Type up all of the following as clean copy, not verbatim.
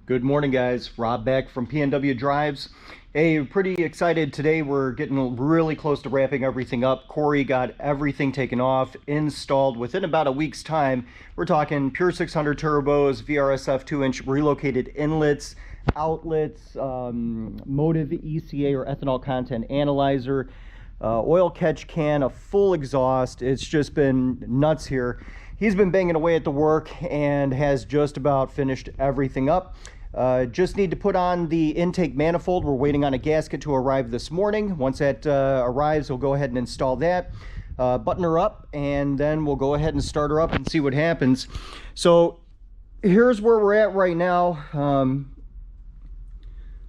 Good morning, guys. Rob back from PNW Drives. Hey, pretty excited today. We're getting really close to wrapping everything up. Corey got everything taken off, installed within about a week's time. We're talking pure 600 turbos, VRSF 2-inch relocated inlets, outlets, motive ECA or ethanol content analyzer, oil catch can, a full exhaust. It's just been nuts here. He's been banging away at the work and has just about finished everything up. Just need to put on the intake manifold. We're waiting on a gasket to arrive this morning. Once that arrives, we'll go ahead and install that, button her up, and then we'll go ahead and start her up and see what happens. So here's where we're at right now.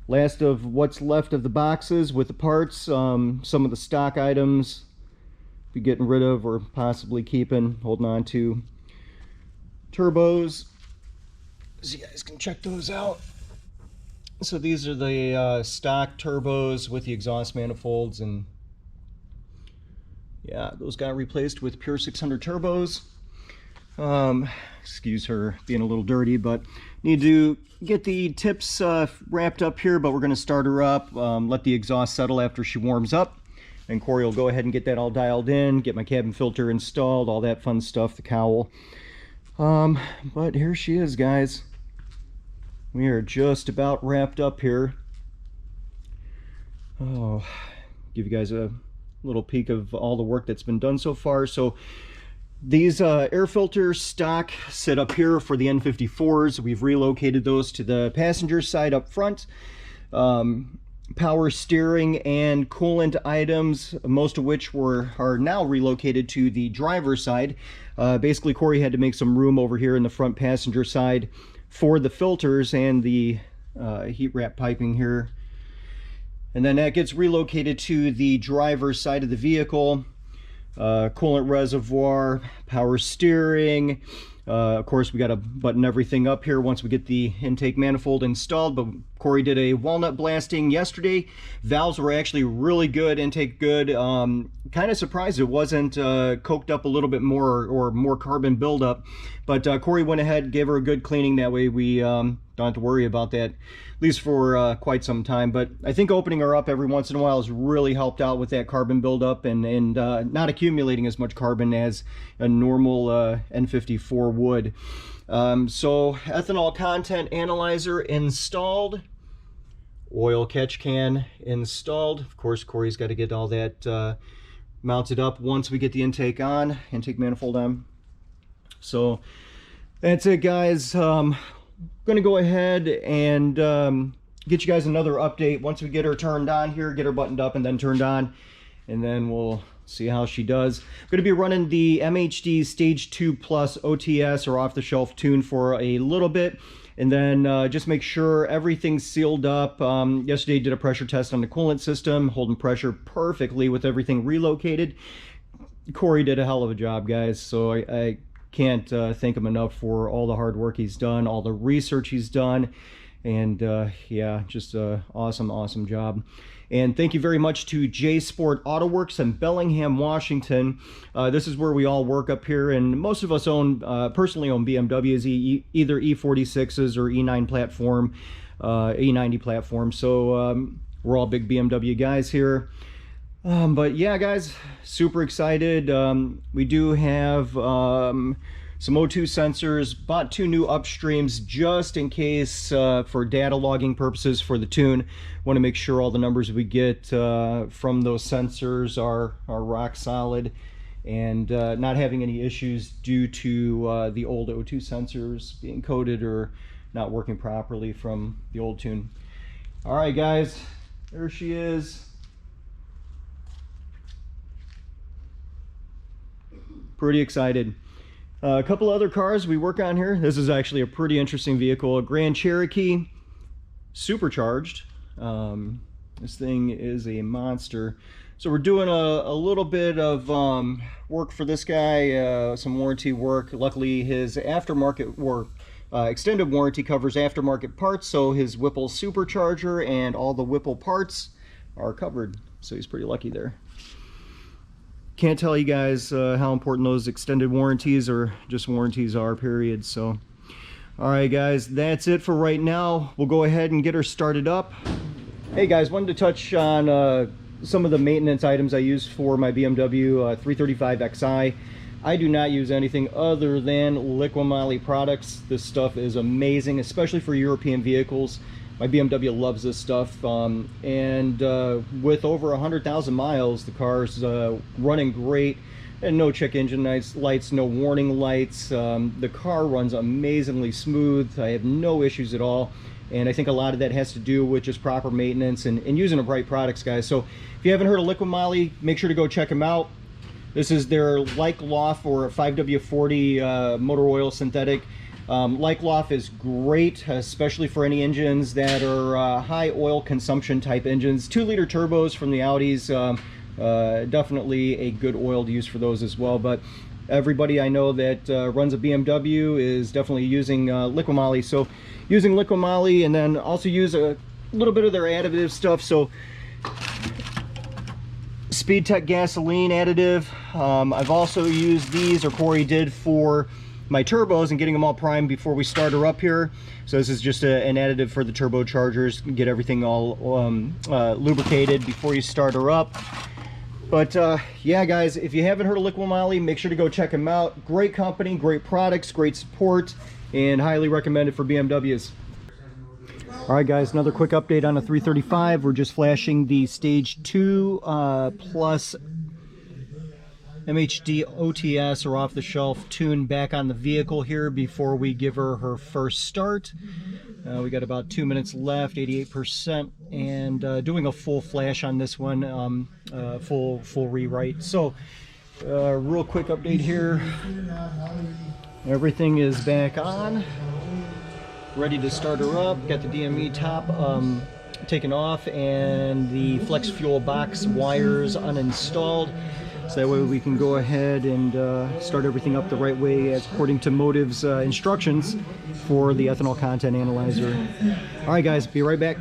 Last of what's left of the boxes with the parts. Some of the stock items be getting rid of or possibly keeping, holding on to. Turbos, so you guys can check those out. So these are the stock turbos with the exhaust manifolds, and yeah, those got replaced with pure 600 turbos. Excuse her being a little dirty, but need to get the tips wrapped up here, but we're going to start her up, let the exhaust settle after she warms up, and Corey will go ahead and get that all dialed in, get my cabin filter installed, all that fun stuff, the cowl. But here she is, guys. We are just about wrapped up here. Oh, give you guys a little peek of all the work that's been done so far. So these air filters stock sit up here for the N54s. We've relocated those to the passenger side up front. Power steering and coolant items, most of which are now relocated to the driver's side. Basically, Corey had to make some room over here in the front passenger side for the filters and the heat wrap piping here. And then that gets relocated to the driver's side of the vehicle. Coolant reservoir, power steering. Of course, we got to button everything up here once we get the intake manifold installed, but Corey did a walnut blasting yesterday. Valves were actually really good, intake good. Kind of surprised it wasn't coked up a little bit more or more carbon buildup, but Corey went ahead, gave her a good cleaning. That way we don't have to worry about that, at least for quite some time. But I think opening her up every once in a while has really helped out with that carbon buildup and not accumulating as much carbon as a normal N54 would. So ethanol content analyzer installed, oil catch can installed. Of course, Corey's got to get all that mounted up once we get the intake manifold on. So that's it, guys. Gonna go ahead and get you guys another update once we get her turned on here, get her buttoned up and then turned on, and then we'll see how she does. I'm going to be running the MHD Stage 2 Plus OTS or off-the-shelf tune for a little bit, and then just make sure everything's sealed up. Yesterday did a pressure test on the coolant system, holding pressure perfectly with everything relocated. Corey did a hell of a job, guys, so I can't thank him enough for all the hard work he's done, all the research he's done, and yeah, just an awesome job. And thank you very much to J Sport Auto Works in Bellingham, Washington. This is where we all work up here, and most of us personally own BMWs, either E46s or E9 platform, E90 platform. So we're all big BMW guys here. But yeah, guys, super excited. We do have some O2 sensors, bought 2 new upstreams just in case for data logging purposes for the tune. Want to make sure all the numbers we get from those sensors are rock solid and not having any issues due to the old O2 sensors being coded or not working properly from the old tune. All right, guys, there she is. Pretty excited. A couple other cars we work on here. This is actually a pretty interesting vehicle, a Grand Cherokee supercharged. This thing is a monster. So we're doing a little bit of work for this guy, some warranty work. Luckily his aftermarket work, extended warranty covers aftermarket parts, so his Whipple supercharger and all the Whipple parts are covered. So he's pretty lucky there. Can't tell you guys how important those extended warranties or just warranties are, period. So All right, guys, that's it for right now. We'll go ahead and get her started up. Hey guys, wanted to touch on some of the maintenance items I use for my BMW 335xi. I do not use anything other than Liqui-Moly products. This stuff is amazing, especially for European vehicles. My BMW loves this stuff, and with over 100,000 miles, the car's running great, and no check engine lights, no warning lights. The car runs amazingly smooth. I have no issues at all, and I think a lot of that has to do with just proper maintenance and using the right products, guys. So if you haven't heard of Liqui-Moly, make sure to go check them out. This is their Like-Loft or 5W40 motor oil synthetic. Like-Loft is great, especially for any engines that are high oil consumption type engines. 2-liter turbos from the Audis, definitely a good oil to use for those as well. But everybody I know that runs a BMW is definitely using Liqui-Moly. So using Liqui-Moly, and then also use a little bit of their additive stuff. So Speed Tech gasoline additive. I've also used these, or Corey did, for my turbos and getting them all primed before we start her up here. So this is just an additive for the turbochargers, get everything all lubricated before you start her up. But yeah, guys, if you haven't heard of Liqui-Moly, make sure to go check them out. Great company, great products, great support, and highly recommended for BMWs. All right, guys, another quick update on the 335. We're just flashing the Stage 2 Plus MHD OTS, or off-the-shelf tune, back on the vehicle here before we give her her first start. We got about 2 minutes left, 88%, and doing a full flash on this one, full rewrite. So real quick update here. Everything is back on, ready to start her up. Got the DME top taken off and the flex fuel box wires uninstalled, so that way we can go ahead and start everything up the right way as according to Motive's instructions for the ethanol content analyzer. All right, guys, be right back.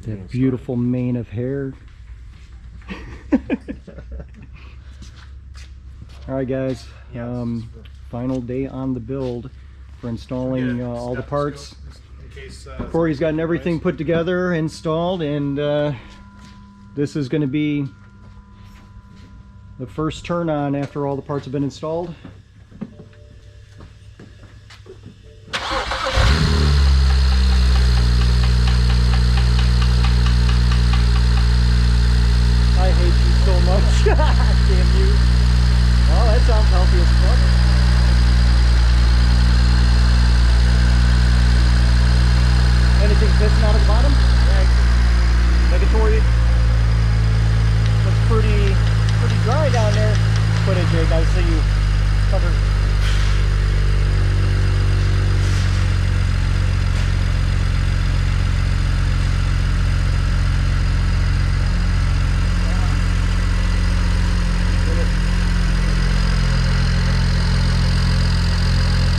That beautiful mane of hair. All right, guys, final day on the build for installing all the parts. Corey's gotten everything put together, installed, and this is going to be the first turn on after all the parts have been installed. I hate you so much. Damn you. Oh, that sounds healthy as fuck. Anything pissing out of the bottom? Right. Negatory. Looks pretty dry down there. Put it, Jake. I would say you covered.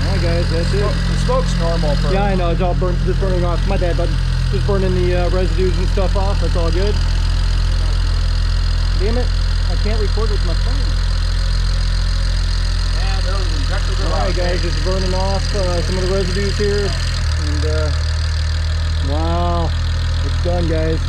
Alright, guys, that's it. The smoke's normal. For yeah, I know, it's all burnt, just burning off. My bad, but just burning the residues and stuff off. That's all good. Damn it, I can't record with my phone. Yeah, those injectors are Alright, guys, just burning off some of the residues here. And wow, it's done, guys.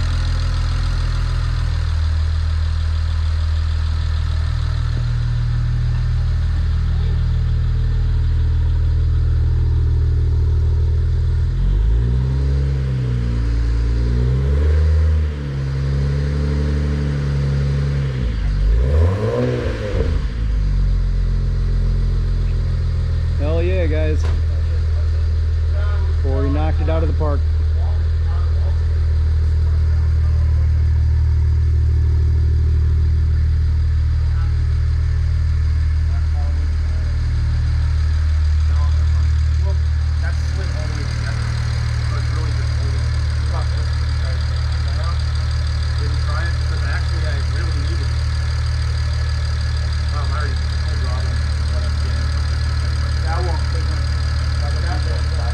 Hell yeah, guys. Corey knocked it out of the park.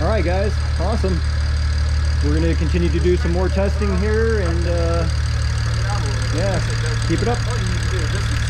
Alright, guys, awesome. We're going to continue to do some more testing here, and yeah, keep it up. Dude, this is